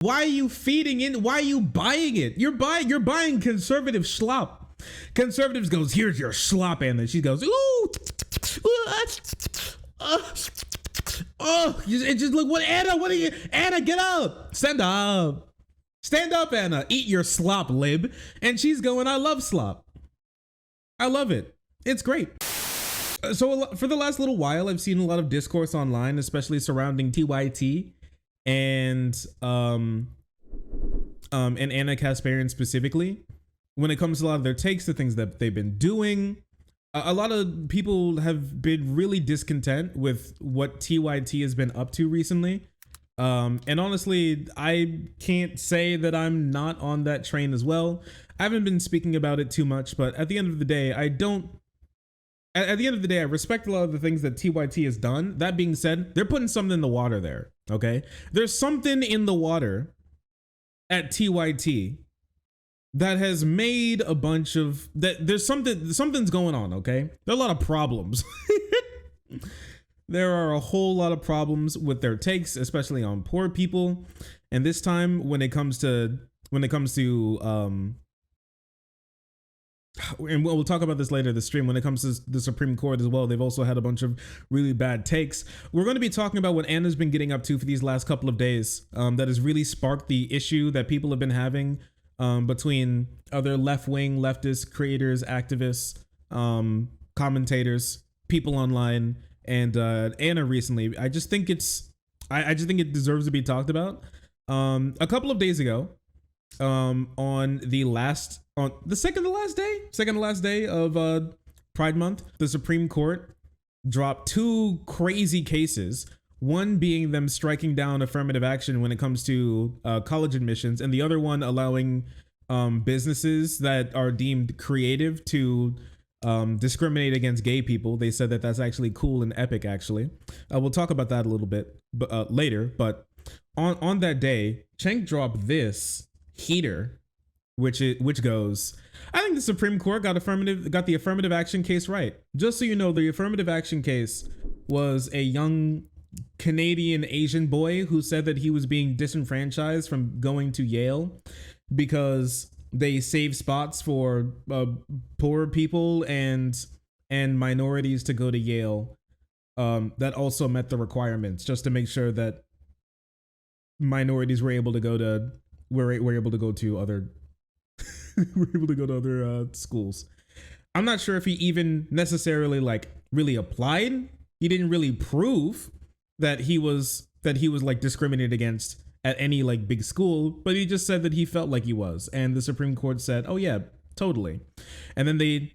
Why are you feeding in? Why are you buying it? You're buying conservative slop. Conservatives goes, here's your slop, and then she goes, ooh, and just look, what, Anna, what are you, Anna, get up, stand up, Anna, eat your slop, lib. And she's going, I love slop. I love it. It's great. So for the last little while, I've seen a lot of discourse online, especially surrounding TYT and Anna Kasparian specifically, when it comes to a lot of their takes, the things that they've been doing. A lot of people have been really discontent with what TYT has been up to recently. And honestly, I can't say that I'm not on that train as well. I haven't been speaking about it too much, but at the end of the day, I respect a lot of the things that TYT has done. That being said, they're putting something in the water there, okay? There's something in the water at TYT that has made a bunch of, something's going on, okay? There are a lot of problems. There are a whole lot of problems with their takes, especially on poor people. And this time, when it comes to, and we'll talk about this later in the stream, when it comes to the Supreme Court as well, they've also had a bunch of really bad takes. We're going to be talking about what Anna's been getting up to for these last couple of days, that has really sparked the issue that people have been having between other left-wing, leftist creators, activists, commentators, people online, and Anna recently. I just think it deserves to be talked about. A couple of days ago, on the second to last day of Pride Month, the Supreme Court dropped two crazy cases. One being them striking down affirmative action when it comes to college admissions, and the other one allowing businesses that are deemed creative to discriminate against gay people. They said that that's actually cool and epic, actually. We'll talk about that a little bit later, but on that day, Cenk dropped this heater, which goes, I think the Supreme Court got the affirmative action case right. Just so you know, the affirmative action case was a young Canadian Asian boy who said that he was being disenfranchised from going to Yale because they save spots for poor people and minorities to go to Yale, that also met the requirements, just to make sure that minorities were able to go to other schools. I'm not sure if he even necessarily really applied. He didn't really prove that he was like discriminated against at any big school, but he just said that he felt like he was, and the Supreme Court said, "Oh yeah, totally." And then they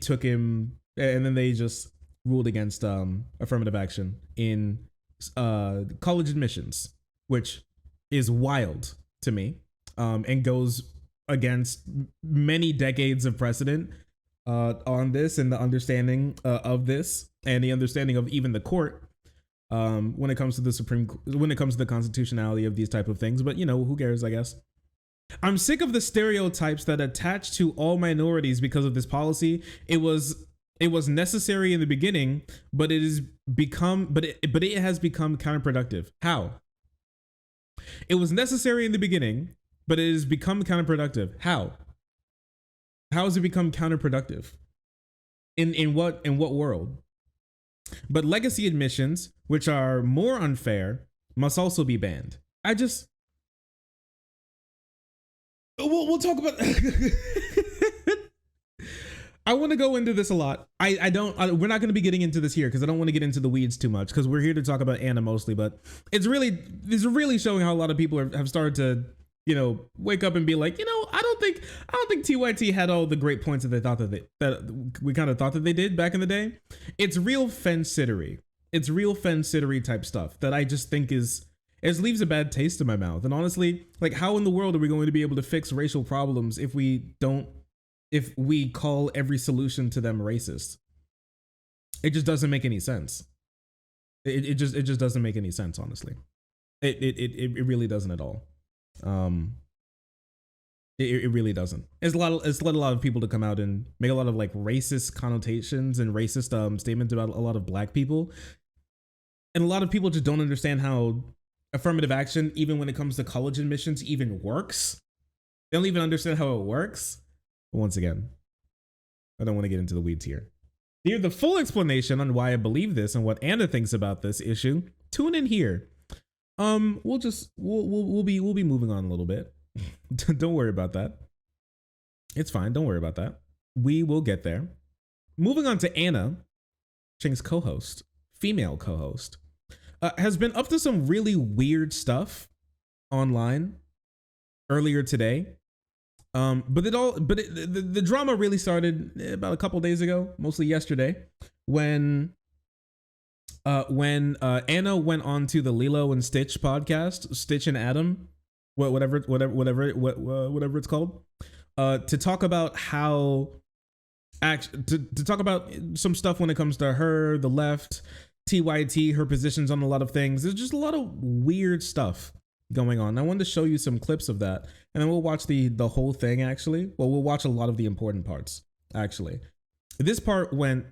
took him, and then they just ruled against affirmative action in college admissions, which is wild to me, and goes against many decades of precedent on this, and the understanding of this, and the understanding of even the court when it comes to the constitutionality of these type of things. But who cares, I guess. I'm sick of the stereotypes that attach to all minorities because of this policy. It was necessary in the beginning, but it has become counterproductive. How? It was necessary in the beginning, but it has become counterproductive. How? How has it become counterproductive? In what world? But legacy admissions, which are more unfair, must also be banned. We'll talk about. I want to go into this a lot. We're not going to be getting into this here because I don't want to get into the weeds too much, because we're here to talk about Anna mostly. But it's really showing how a lot of people have started to, wake up and be like, I don't think TYT had all the great points that they thought that we kind of thought that they did back in the day. It's real fence-sittery. It's real fence-sittery type stuff that I just think leaves a bad taste in my mouth. And honestly, how in the world are we going to be able to fix racial problems if we call every solution to them racist? It just doesn't make any sense. It just doesn't make any sense, honestly. It really doesn't at all. It really doesn't. It's led a lot of people to come out and make a lot of racist connotations and racist statements about a lot of black people, and a lot of people just don't understand how affirmative action, even when it comes to college admissions, even works. They don't even understand how it works. But once again, I don't want to get into the weeds here. To hear the full explanation on why I believe this and what Anna thinks about this issue, tune in here. We'll be moving on a little bit. Don't worry about that. It's fine. Don't worry about that. We will get there. Moving on to Anna, Ching's co-host, female co-host, has been up to some really weird stuff online earlier today. The drama really started about a couple days ago, mostly yesterday, when Anna went on to the Lilo and Stitch podcast, Stitch and Adam, whatever it's called, to talk about to talk about some stuff when it comes to her, the left, TYT, her positions on a lot of things. There's just a lot of weird stuff going on. I wanted to show you some clips of that, and then we'll watch the whole thing. Actually, well, we'll watch a lot of the important parts. Actually, this part went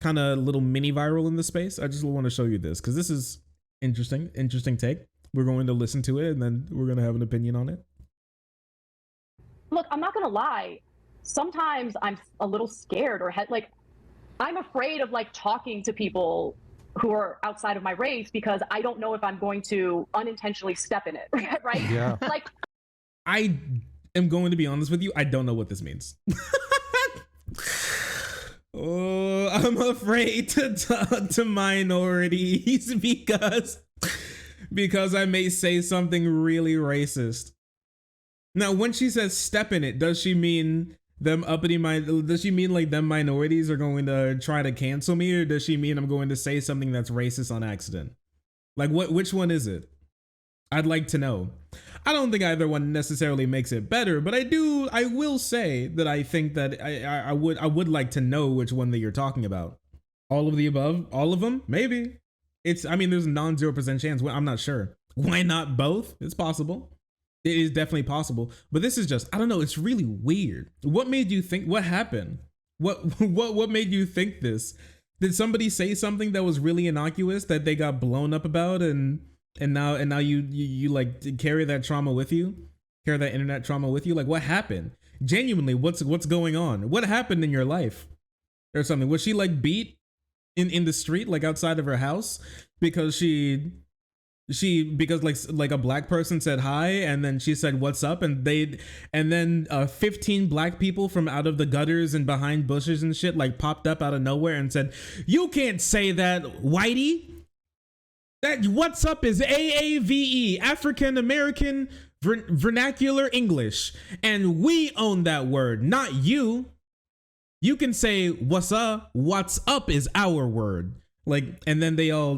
kind of little mini viral in the space. I just want to show you this because this is interesting take. We're going to listen to it, and then we're going to have an opinion on it. Look, I'm not going to lie. Sometimes I'm a little scared or I'm afraid of talking to people who are outside of my race because I don't know if I'm going to unintentionally step in it, right? Yeah. I am going to be honest with you. I don't know what this means. Oh, I'm afraid to talk to minorities because I may say something really racist. Now, when she says step in it, does she mean them does she mean them minorities are going to try to cancel me, or does she mean I'm going to say something that's racist on accident? Which one is it? I'd like to know. I don't think either one necessarily makes it better, but I will say that I think that I would like to know which one that you're talking about. All of the above? All of them? Maybe. There's a non-0% chance. I'm not sure. Why not both? It's possible. It is definitely possible, but this is just, I don't know. It's really weird. What made you think, what happened? What made you think this? Did somebody say something that was really innocuous that they got blown up about and now you carry that trauma with you? Carry that internet trauma with you? What happened? Genuinely, what's going on? What happened in your life or something? Was she beat in the street, outside of her house because because a black person said hi and then she said what's up, and then 15 black people from out of the gutters and behind bushes and shit popped up out of nowhere and said, "You can't say that, whitey. That what's up is AAVE, African American Vernacular English, and we own that word, not you. You can say what's up is our word." And then they all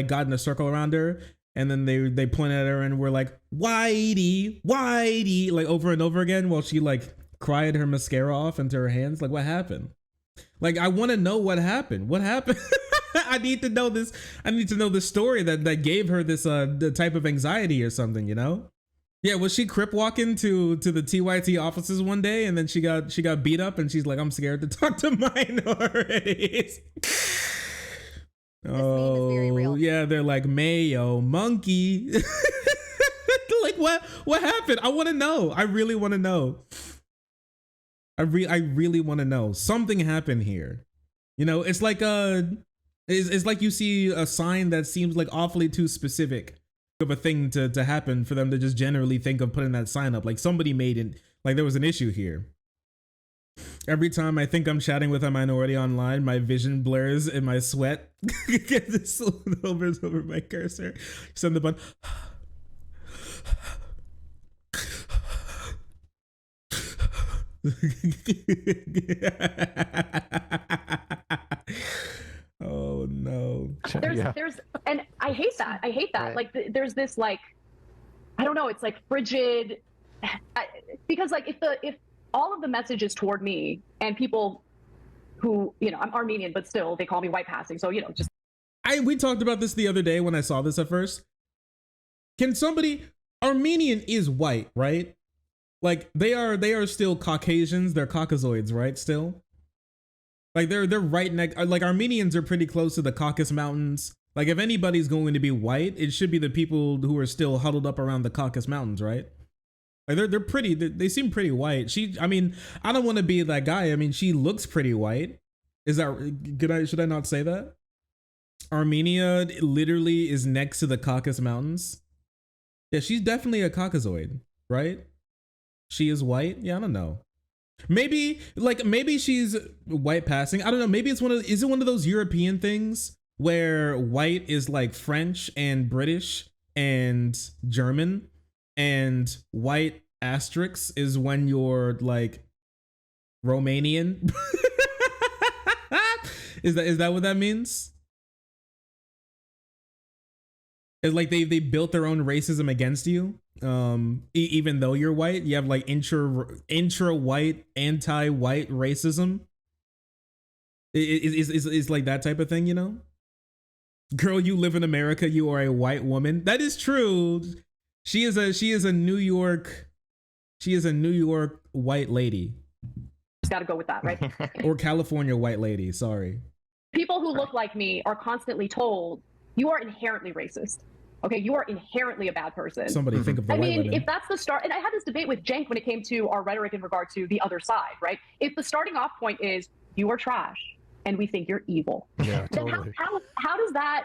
got in a circle around her, and then they pointed at her and were like, "Whitey, whitey," over and over again while she cried her mascara off into her hands. What happened? I want to know what happened. What happened? I need to know this. I need to know the story that gave her this the type of anxiety or something, Yeah, was she crip walking to the TYT offices one day and then she got beat up and she's like, "I'm scared to talk to minorities." This meme is very real. Yeah, they're like, "Mayo monkey." What happened? I want to know. I really want to know. I really want to know. Something happened here. It's it's like you see a sign that seems awfully too specific of a thing to happen for them to just generally think of putting that sign up. Somebody made it, there was an issue here. Every time I think I'm chatting with a minority online, my vision blurs and my sweat gets over my cursor. Send the button. Oh no. There's and I hate that. Right. There's this I don't know, it's frigid because if all of the message is toward me and people who, I'm Armenian, but still they call me white passing. So, just. We talked about this the other day when I saw this at first. Armenian is white, right? They are still Caucasians. They're Caucasoids, right? Still. They're right next, Armenians are pretty close to the Caucasus Mountains. Like if anybody's going to be white, it should be the people who are still huddled up around the Caucasus Mountains, right? Like they're pretty. They seem pretty white. I mean, I don't want to be that guy. I mean, she looks pretty white. Is that should I not say that? Armenia literally is next to the Caucasus Mountains. Yeah, she's definitely a Caucasoid, right? She is white. Yeah, I don't know. Maybe she's white passing. I don't know. Maybe is it one of those European things where white is like French and British and German, and white asterisk is when you're like Romanian? Is that what that means? It's like they built their own racism against you. Even though you're white, you have like intra white, anti-white racism. It's like that type of thing, you know? Girl, you live in America, you are a white woman. That is true. She is a New York white lady. Just got to go with that, right? Or California white lady, sorry. People who look like me are constantly told, you are inherently racist. Okay, you are inherently a bad person. Somebody think of the white women. If that's the start, and I had this debate with Cenk when it came to our rhetoric in regard to the other side, right? If the starting off point is, you are trash, and we think you're evil. Yeah, then totally. how does that,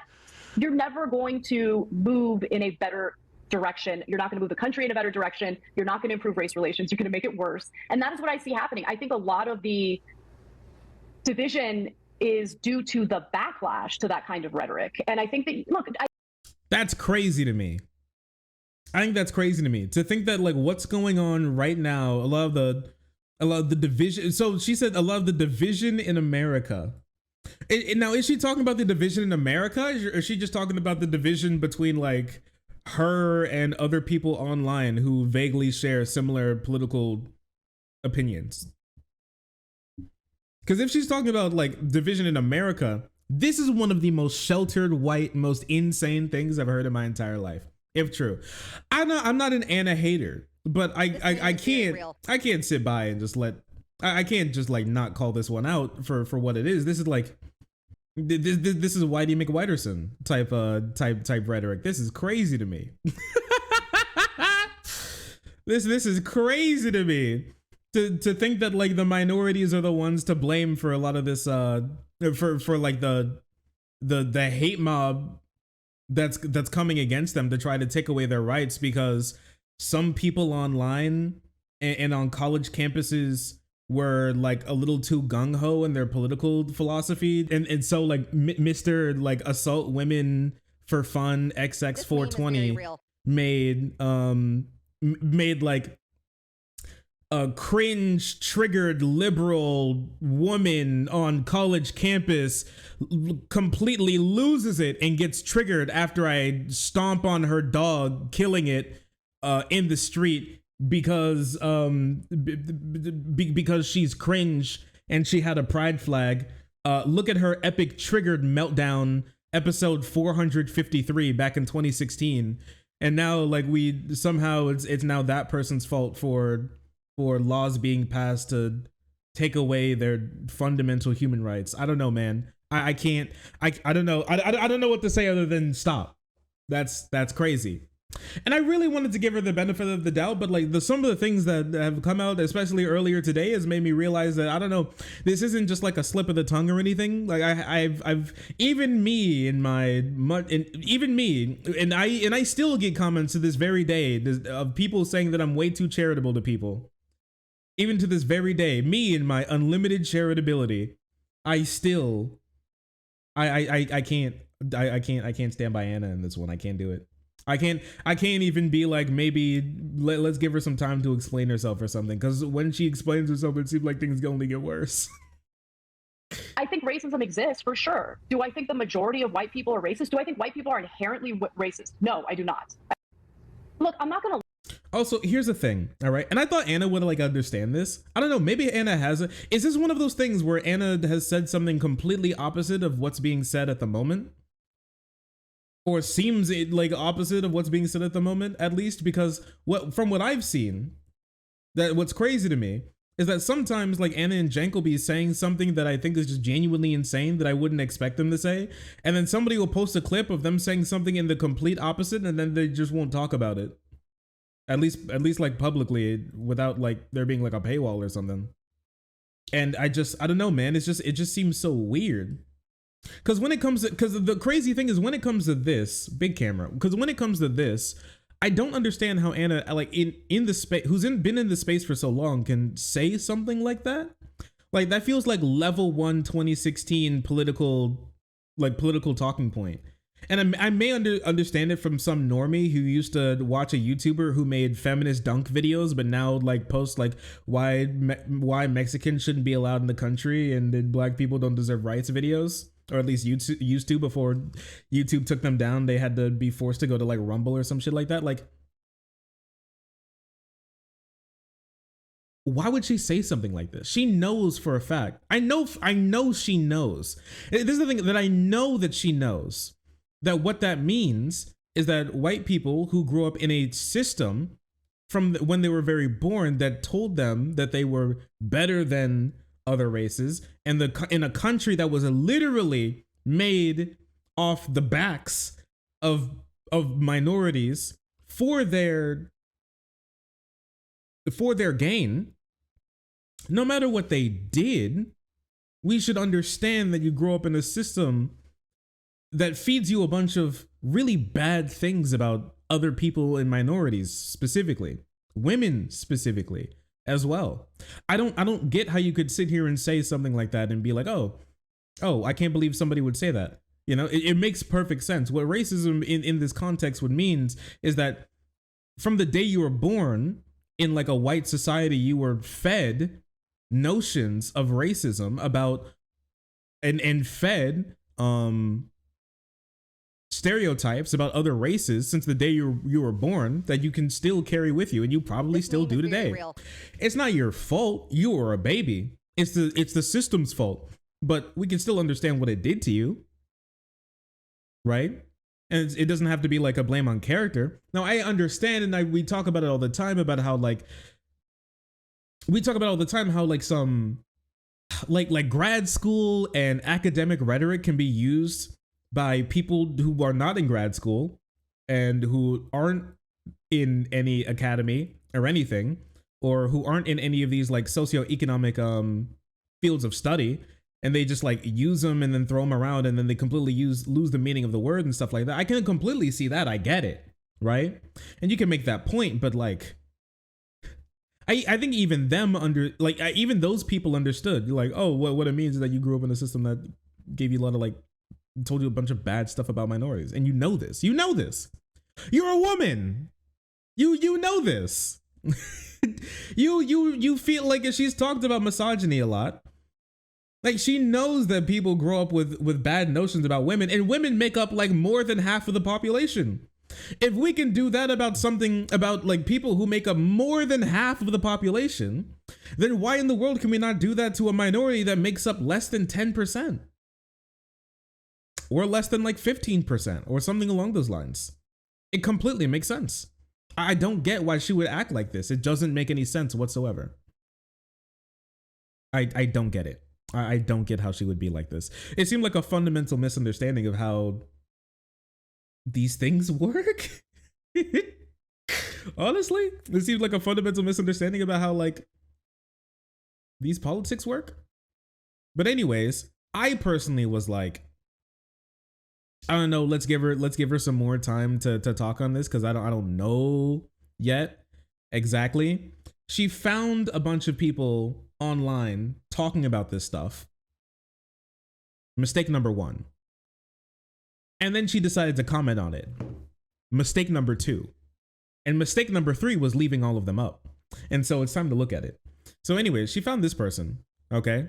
you're never going to move in a better direction. You're not going to move the country in a better direction. You're not going to improve race relations. You're going to make it worse. And that is what I see happening. I think a lot of the division is due to the backlash to that kind of rhetoric. And I think that, look, that's crazy to me. I think that's crazy to me, to think that like what's going on right now, a lot of the division. So she said a lot of the division in America. Now, is she talking about the division in America? Or is she just talking about the division between like her and other people online who vaguely share similar political opinions? Because if she's talking about like division in America, this is one of the most sheltered, white, most insane things I've heard in my entire life. If true, I'm not an Anna hater, but I can't sit by and just I can't just like not call this one out for what it is. This is like this is Whitey McWhiterson type rhetoric. This is crazy to me. This is crazy to me. To think that like the minorities are the ones to blame for a lot of this for like the hate mob that's coming against them to try to take away their rights, because some people online and on college campuses were like a little too gung-ho in their political philosophy, and so like Mr. like assault women for fun XX420 made like a cringe triggered liberal woman on college campus completely loses it and gets triggered after I stomp on her dog, killing it in the street because because she's cringe and she had a pride flag. Look at her epic triggered meltdown, episode 453 back in 2016, and now like we somehow it's now that person's fault for laws being passed to take away their fundamental human rights. I don't know, man. I can't. I don't know. I don't know what to say other than stop. That's crazy. And I really wanted to give her the benefit of the doubt, but like some of the things that have come out, especially earlier today, has made me realize that I don't know. This isn't just like a slip of the tongue or anything. Like I've even me in my even me and I still get comments to this very day of people saying that I'm way too charitable to people. Even to this very day, me and my unlimited charitability, I still, I can't stand by Anna in this one. I can't do it. I can't even be like, maybe let's give her some time to explain herself or something. Because when she explains herself, it seems like things only get worse. I think racism exists for sure. Do I think the majority of white people are racist? Do I think white people are inherently racist? No, I do not. Look, I'm not going to. Also, here's the thing, all right? And I thought Anna would like understand this. I don't know, maybe Anna hasn't. Is this one of those things where Anna has said something completely opposite of what's being said at the moment? Or seems like opposite of what's being said at the moment, at least? Because from what I've seen, that what's crazy to me is that sometimes like Anna and Jenk will be saying something that I think is just genuinely insane that I wouldn't expect them to say, and then somebody will post a clip of them saying something in the complete opposite, and then they just won't talk about it. At least like publicly, without like there being like a paywall or something. And I don't know, man. It just seems so weird. Because the crazy thing is when it comes to this big camera, because when it comes to this, I don't understand how Anna, like in the space, been in the space for so long, can say something like that. Like that feels like level 1 2016 political talking point. And I may understand it from some normie who used to watch a YouTuber who made feminist dunk videos, but now like posts like why Mexicans shouldn't be allowed in the country and that black people don't deserve rights videos, or at least used to before YouTube took them down. They had to be forced to go to like Rumble or some shit like that. Like, why would she say something like this? She knows for a fact. I know she knows. This is the thing that I know that she knows. That what that means is that white people who grew up in a system from when they were very born that told them that they were better than other races, and in a country that was literally made off the backs of minorities for their gain, no matter what they did, we should understand that you grow up in a system that feeds you a bunch of really bad things about other people and minorities, specifically women specifically as well. I don't get how you could sit here and say something like that and be like, oh, I can't believe somebody would say that. You know, it makes perfect sense. What racism in this context would means is that from the day you were born in like a white society, you were fed notions of racism about and fed stereotypes about other races since the day you were born that you can still carry with you, and you probably still do today. It's not your fault. You were a baby. It's the system's fault. But we can still understand what it did to you, right? And it doesn't have to be like a blame on character. Now I understand, and we talk about it all the time about how some like grad school and academic rhetoric can be used by people who are not in grad school and who aren't in any academy or anything, or who aren't in any of these like socioeconomic fields of study, and they just like use them and then throw them around, and then they completely lose the meaning of the word and stuff like that. I can completely see that. I get it, right? And you can make that point, but like I think even even those people understood, like, oh, what it means is that you grew up in a system that gave you a lot of like, told you a bunch of bad stuff about minorities, and you know this. You're a woman. You know this. you feel like she's talked about misogyny a lot. Like she knows that people grow up with bad notions about women, and women make up like more than half of the population. If we can do that about something about like people who make up more than half of the population, then why in the world can we not do that to a minority that makes up less than 10%? Or less than like 15% or something along those lines? It completely makes sense. I don't get why she would act like this. It doesn't make any sense whatsoever. I don't get it. I don't get how she would be like this. It seemed like a fundamental misunderstanding of how these things work. Honestly, it seemed like a fundamental misunderstanding about how like these politics work. But anyways, I personally was like, I don't know, let's give her some more time to talk on this, because I don't know yet exactly. She found a bunch of people online talking about this stuff. Mistake number 1. And then she decided to comment on it. Mistake number 2. And mistake number 3 was leaving all of them up. And so it's time to look at it. So anyways, she found this person, okay?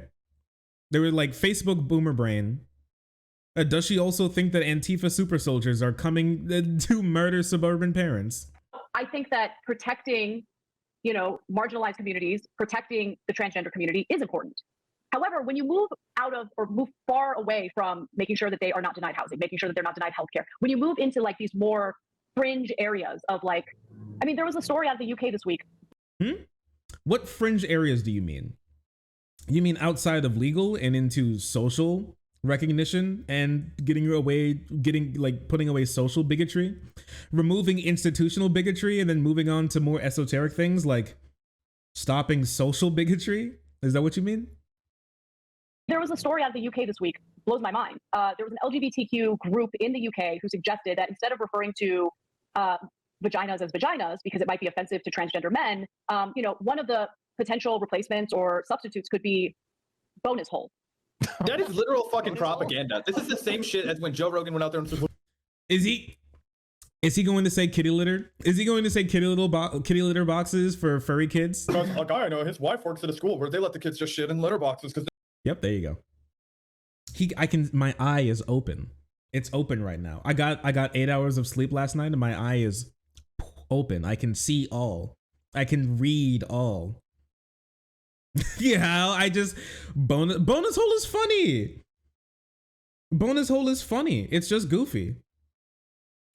They were like, Facebook boomer brain. Does she also think that Antifa super soldiers are coming to murder suburban parents? I think that protecting, marginalized communities, protecting the transgender community is important. However, when you move out of or move far away from making sure that they are not denied housing, making sure that they're not denied healthcare, when you move into like these more fringe areas of like, I mean, there was a story out of the UK this week. What fringe areas do you mean? You mean outside of legal and into social recognition and putting away social bigotry, removing institutional bigotry, and then moving on to more esoteric things like stopping social bigotry? Is that what you mean? There was a story out of the UK this week, blows my mind. There was an LGBTQ group in the UK who suggested that instead of referring to vaginas as vaginas because it might be offensive to transgender men, one of the potential replacements or substitutes could be bonus hole. That is literal fucking propaganda. This is the same shit as when Joe Rogan went out there and said, Is he going to say kitty litter? Is he going to say kitty litter boxes for furry kids? because a guy I know, his wife works at a school where they let the kids just shit in litter boxes because Yep, there you go. My eye is open. It's open right now. I got 8 hours of sleep last night and my eye is open. I can see all. I can read all. Yeah, bonus hole is funny. Bonus hole is funny. It's just goofy.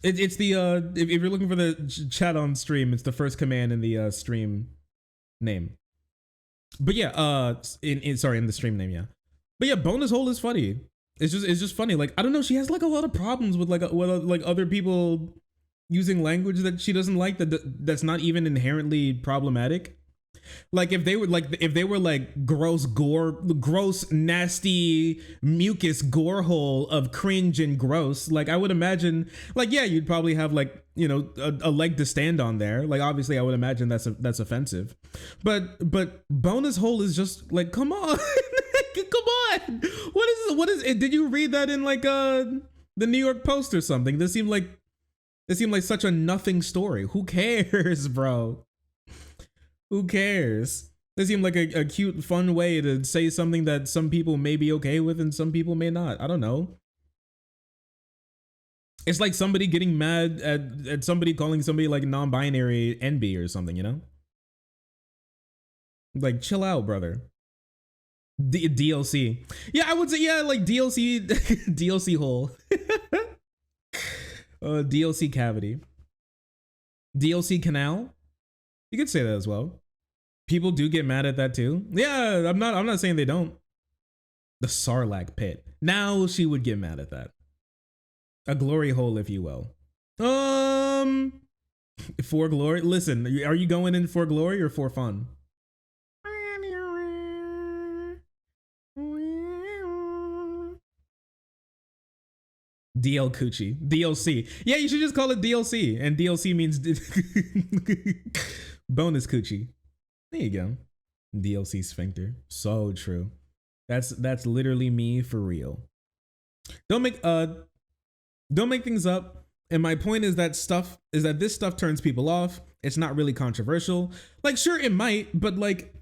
It's the if you're looking for the chat on stream, it's the first command in the stream name. But yeah, in the stream name, yeah. But yeah, bonus hole is funny. It's just funny. Like, I don't know, she has like a lot of problems with like other people using language that she doesn't like that's not even inherently problematic. Like if they were like gross, nasty mucus gore hole of cringe and gross, like I would imagine, like, yeah, you'd probably have like, a leg to stand on there. Like, obviously I would imagine that's offensive, but bonus hole is just like, come on. Come on. What is it? Did you read that in like the New York Post or something? This seemed like such a nothing story. Who cares, bro? Who cares? This seemed like a cute, fun way to say something that some people may be okay with and some people may not. I don't know. It's like somebody getting mad at somebody calling somebody like non-binary NB or something, Like, chill out, brother. DLC. Yeah, I would say, yeah, like DLC, DLC hole. DLC cavity. DLC canal. You could say that as well. People do get mad at that too. Yeah, I'm not saying they don't. The Sarlacc pit. Now she would get mad at that. A glory hole, if you will. For glory. Listen, are you going in for glory or for fun? DL Coochie. DLC. Yeah, you should just call it DLC. And DLC means bonus Coochie. There you go. DLC sphincter. So true. That's literally me for real. Don't make things up. And my point is that this stuff turns people off. It's not really controversial. Like, sure, it might, but like,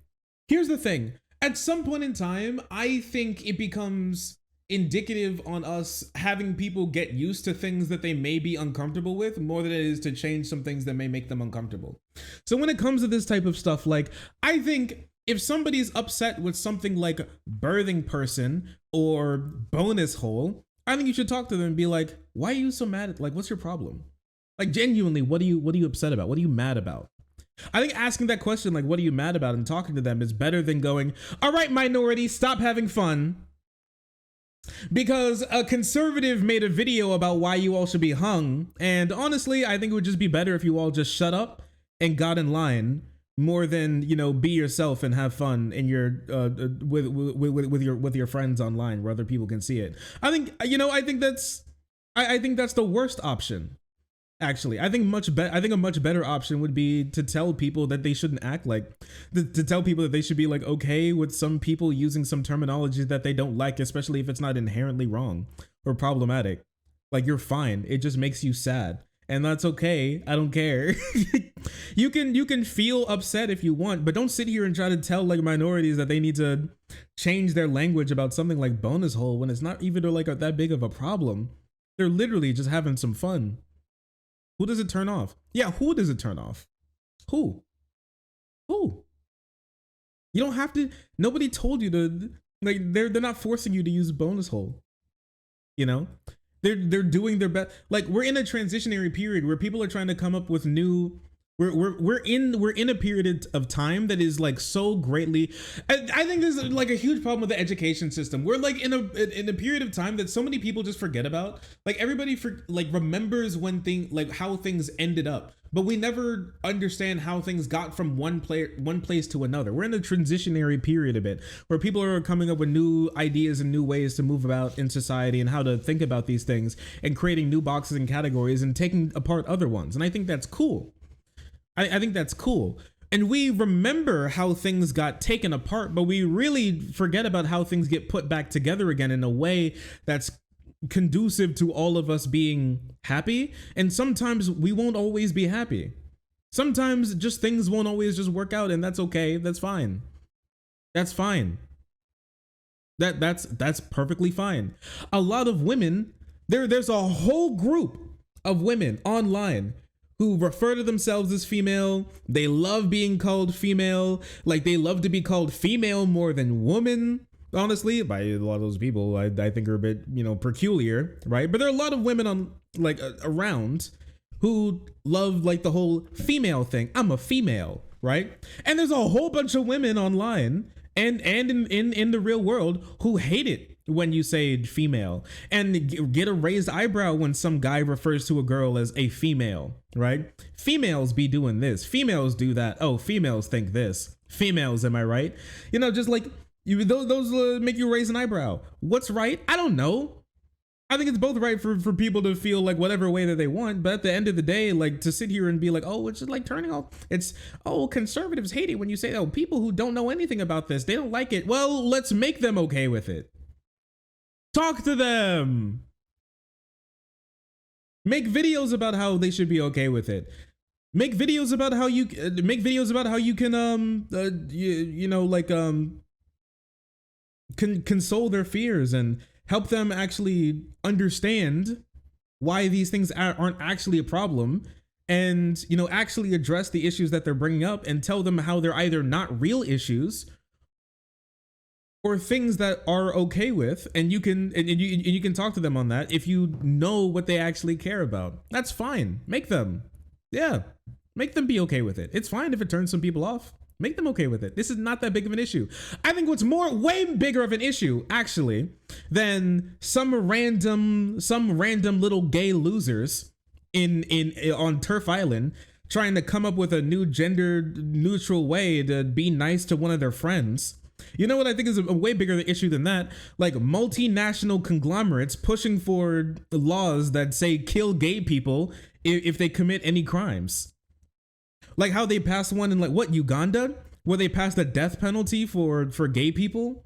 here's the thing. At some point in time, I think it becomes indicative on us having people get used to things that they may be uncomfortable with more than it is to change some things that may make them uncomfortable. So when it comes to this type of stuff, like, I think if somebody's upset with something like birthing person or bonus hole, I think you should talk to them and be like, why are you so mad at, like, what's your problem? Like, genuinely, what are you upset about? What are you mad about? I think asking that question, like, what are you mad about, and talking to them is better than going, all right, minority, stop having fun. Because a conservative made a video about why you all should be hung, and honestly, I think it would just be better if you all just shut up and got in line more than, be yourself and have fun in your with your friends online where other people can see it. I think that's the worst option. Actually, I think a much better option would be to tell people that they shouldn't act like, to tell people that they should be like okay with some people using some terminology that they don't like, especially if it's not inherently wrong or problematic. Like, you're fine. It just makes you sad. And that's okay. I don't care. You can feel upset if you want, but don't sit here and try to tell like minorities that they need to change their language about something like bonus hole when it's not even like that big of a problem. They're literally just having some fun. Who does it turn off? Yeah, who does it turn off? Who? You don't have to. Nobody told you to. Like, they're not forcing you to use bonus hole. They're doing their best. Like, we're in a transitionary period where people are trying to come up with new We're in a period of time that is like so greatly. I think there's like a huge problem with the education system. We're like in a period of time that so many people just forget about. Like everybody remembers how things ended up, but we never understand how things got from one place to another. We're in a transitionary period a bit where people are coming up with new ideas and new ways to move about in society and how to think about these things and creating new boxes and categories and taking apart other ones. And I think that's cool. I think that's cool. And we remember how things got taken apart, but we really forget about how things get put back together again in a way that's conducive to all of us being happy. And sometimes we won't always be happy. Sometimes just things won't always just work out, and that's okay. That's fine. That's fine. That's perfectly fine. A lot of women, there's a whole group of women online who refer to themselves as female. They love being called female. Like they love to be called female more than woman. Honestly, by a lot of those people, I think are a bit, peculiar, right? But there are a lot of women on around who love like the whole female thing. I'm a female, right? And there's a whole bunch of women online and in the real world who hate it when you say female and get a raised eyebrow when some guy refers to a girl as a female, right? Females be doing this, females do that. Oh, females think this. Females, am I right? Just like those make you raise an eyebrow. What's right? I don't know. I think it's both right for people to feel like whatever way that they want, but at the end of the day, like to sit here and be like, oh, it's just like turning off. Conservatives hate it when you say, oh, people who don't know anything about this, they don't like it. Well, let's make them okay with it. Talk to them. Make videos about how they should be okay with it. Make videos about how you can console their fears and help them actually understand why these things aren't actually a problem, and actually address the issues that they're bringing up and tell them how they're either not real issues or things that are okay with, and you can talk to them on that if you know what they actually care about. That's fine. Make them be okay with it. It's fine if it turns some people off. Make them okay with it. This is not that big of an issue. I think what's way bigger of an issue actually than some random little gay losers on Turf Island trying to come up with a new gender neutral way to be nice to one of their friends. You know what I think is a way bigger issue than that? Like multinational conglomerates pushing for laws that say kill gay people if they commit any crimes. Like how they passed one in Uganda, where they passed the death penalty for gay people.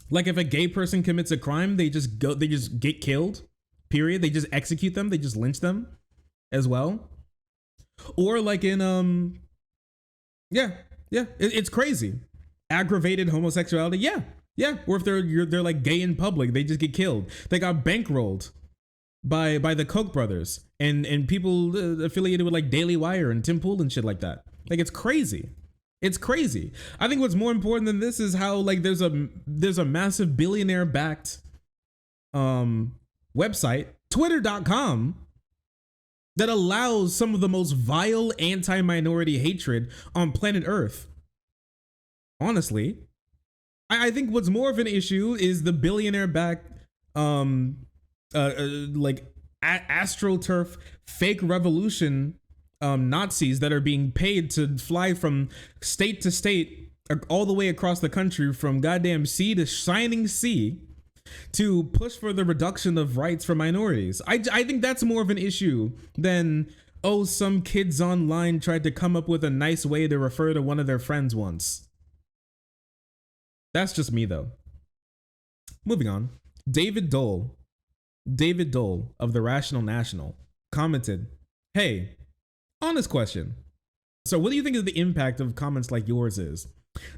Like if a gay person commits a crime, they just get killed. Period. They just execute them. They just lynch them as well. Or like in it's crazy. Aggravated homosexuality, yeah. Or if they're like gay in public, they just get killed. They got bankrolled by the Koch brothers and people affiliated with like Daily Wire and Tim Pool and shit like that. Like it's crazy. It's crazy. I think what's more important than this is how like there's a massive billionaire backed website, twitter.com, that allows some of the most vile anti-minority hatred on planet Earth. Honestly, I think what's more of an issue is the billionaire-backed, AstroTurf fake revolution Nazis that are being paid to fly from state to state all the way across the country, from goddamn sea to shining sea, to push for the reduction of rights for minorities. I think that's more of an issue than, oh, some kids online tried to come up with a nice way to refer to one of their friends once. That's just me, though. Moving on. David Dole of the Rational National commented, hey, honest question. So what do you think of the impact of comments like yours is?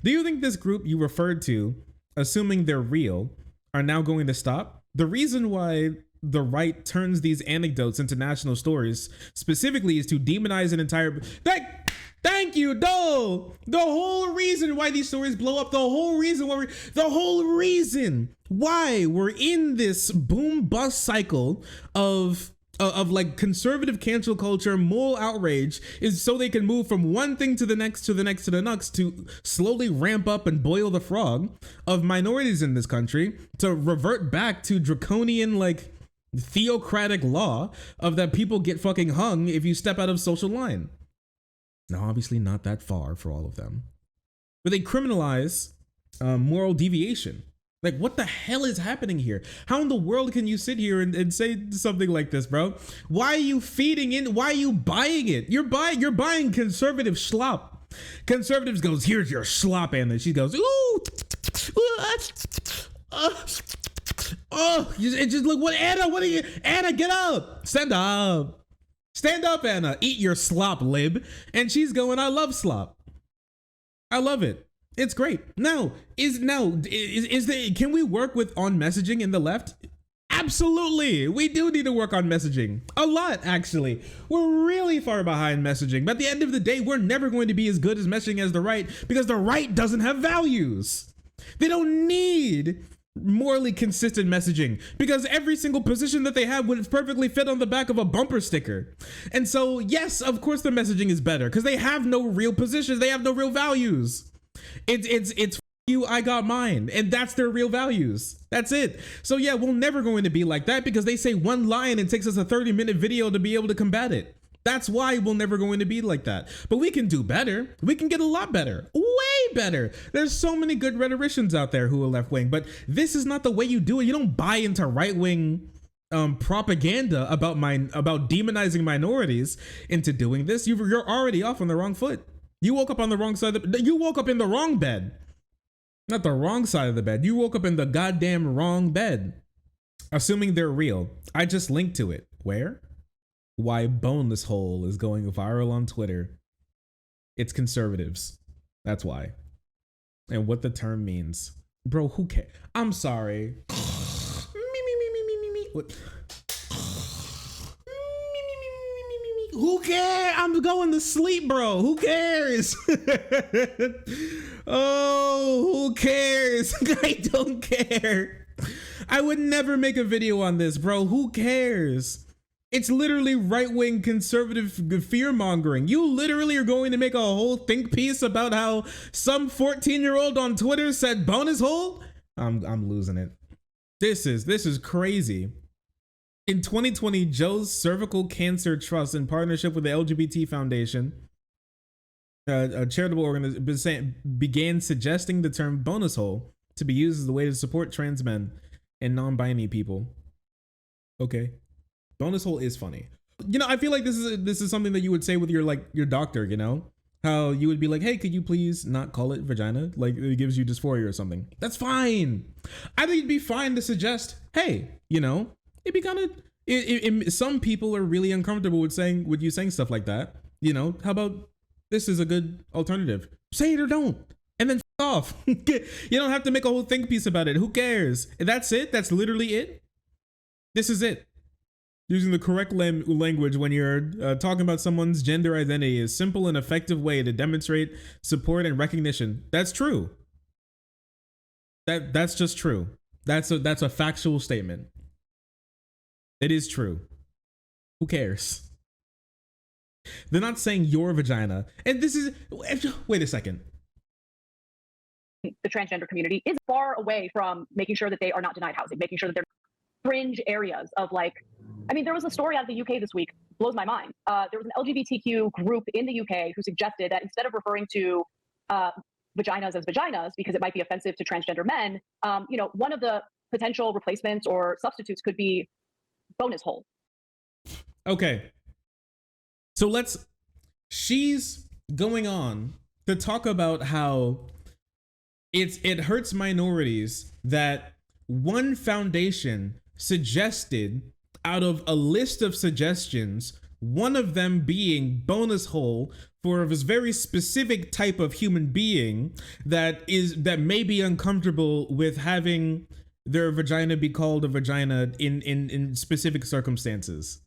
Do you think this group you referred to, assuming they're real, are now going to stop? The reason why the right turns these anecdotes into national stories specifically is to demonize an entire... Thank you, Dole. The whole reason why these stories blow up, the whole reason why we're in this boom bust cycle of of like conservative cancel culture, mole outrage, is so they can move from one thing to the next, to the next, to the next, to slowly ramp up and boil the frog of minorities in this country, to revert back to draconian, like, theocratic law of that people get fucking hung if you step out of social line. Now, obviously not that far for all of them, but they criminalize moral deviation. Like, what the hell is happening here? How in the world can you sit here and say something like this, bro? Why are you feeding in? Why are you buying it? You're buying conservative schlop. Conservatives goes, here's your slop, and she goes, ooh, it just look, what, Anna, what are you, Anna, get up, stand up, Anna, eat your slop, lib. And she's going, I love slop. I love it. It's great. Now, can we work on messaging in the left? Absolutely. We do need to work on messaging. A lot, actually. We're really far behind messaging. But at the end of the day, we're never going to be as good as messaging as the right, because the right doesn't have values. They don't need morally consistent messaging, because every single position that they have would perfectly fit on the back of a bumper sticker. And so, yes, of course the messaging is better, because they have no real positions. They have no real values. It's you, I got mine, and that's their real values. That's it. So yeah, we're never going to be like that, because they say one line and it takes us a 30-minute video to be able to combat it. That's why we're never going to be like that. But we can do better. We can get a lot better, way better. There's so many good rhetoricians out there who are left wing, but this is not the way you do it. You don't buy into right wing propaganda about demonizing minorities into doing this. You're already off on the wrong foot. You woke up on the wrong side you woke up in the wrong bed. Not the wrong side of the bed. You woke up in the goddamn wrong bed. Assuming they're real. I just linked to it. Where? Why Boneless Hole is going viral on Twitter. It's conservatives. That's why. And what the term means. Bro, who cares? I'm sorry. What? Who cares? I'm going to sleep, bro. Who cares? Oh, who cares? I don't care. I would never make a video on this, bro. Who cares? It's literally right-wing conservative fear-mongering. You literally are going to make a whole think piece about how some 14-year-old on Twitter said bonus hole? I'm losing it. This is crazy. In 2020, Joe's Cervical Cancer Trust, in partnership with the LGBT Foundation, a charitable organization, began suggesting the term bonus hole to be used as a way to support trans men and non-binary people. Okay. Bonus hole is funny. You know, I feel like this is something that you would say with your doctor, you know? How you would be like, hey, could you please not call it vagina? Like, it gives you dysphoria or something. That's fine. I think it'd be fine to suggest, hey, you know, it'd be kind of, some people are really uncomfortable with you saying stuff like that. You know, how about this is a good alternative? Say it or don't. And then f off. You don't have to make a whole think piece about it. Who cares? That's it. That's literally it. This is it. Using the correct language when you're talking about someone's gender identity is a simple and effective way to demonstrate support and recognition. That's true. That's just true. That's a factual statement. It is true. Who cares? They're not saying your vagina. And this is, wait a second. The transgender community is far away from making sure that they are not denied housing, making sure that they're fringe areas of, like, I mean, there was a story out of the UK this week, blows my mind. There was an LGBTQ group in the UK who suggested that instead of referring to vaginas as vaginas, because it might be offensive to transgender men, you know, one of the potential replacements or substitutes could be bonus hole. Okay. So she's going on to talk about how it hurts minorities that one foundation suggested, out of a list of suggestions, one of them being bonus hole for this very specific type of human being that may be uncomfortable with having their vagina be called a vagina in specific circumstances.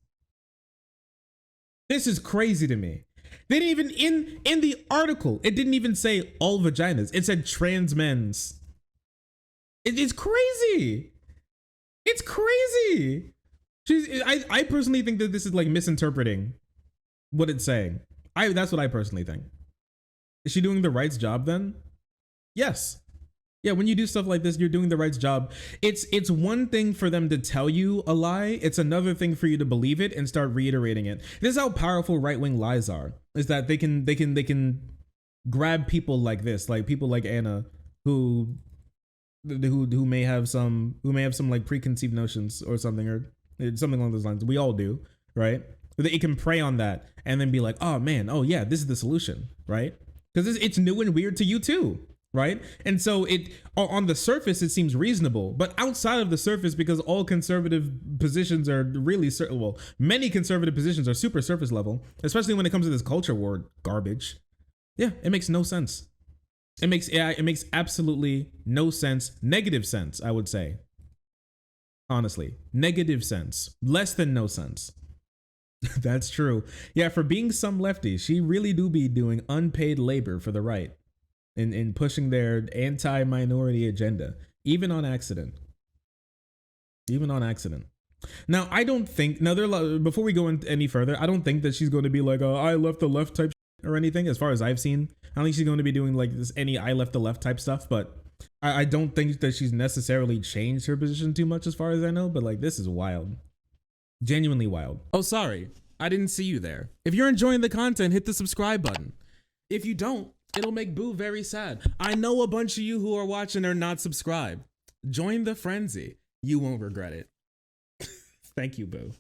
This is crazy to me. They didn't even, in the article, it didn't even say all vaginas. It said trans men's. It's crazy. It's crazy. I personally think that this is like misinterpreting what it's saying. That's what I personally think. Is she doing the right job then? Yes. Yeah, when you do stuff like this, you're doing the right job. It's one thing for them to tell you a lie. It's another thing for you to believe it and start reiterating it. This is how powerful right-wing lies are. Is that they can grab people like this, like people like Anna, who may have some like preconceived notions or something along those lines. We all do, right? It can prey on that and then be like, oh man, oh yeah, this is the solution, right? Because it's new and weird to you too, right? And so it on the surface it seems reasonable, but outside of the surface, because all conservative positions are really many conservative positions are super surface level, especially when it comes to this culture war garbage. Yeah, it makes no sense. It makes absolutely no sense. Negative sense, I would say. Honestly, negative sense, less than no sense. That's true. Yeah, for being some lefties, she really do be doing unpaid labor for the right in pushing their anti-minority agenda, even on accident. Even on accident. Now, I don't think, before we go any further, I don't think that she's going to be like, I left the left type or anything, as far as I've seen. I don't think she's going to be doing like this, any I left the left type stuff, but I don't think that she's necessarily changed her position too much as far as I know, but like, this is wild. Genuinely wild. Oh, sorry. I didn't see you there. If you're enjoying the content, hit the subscribe button. If you don't, it'll make Boo very sad. I know a bunch of you who are watching are not subscribed. Join the frenzy. You won't regret it. Thank you, Boo.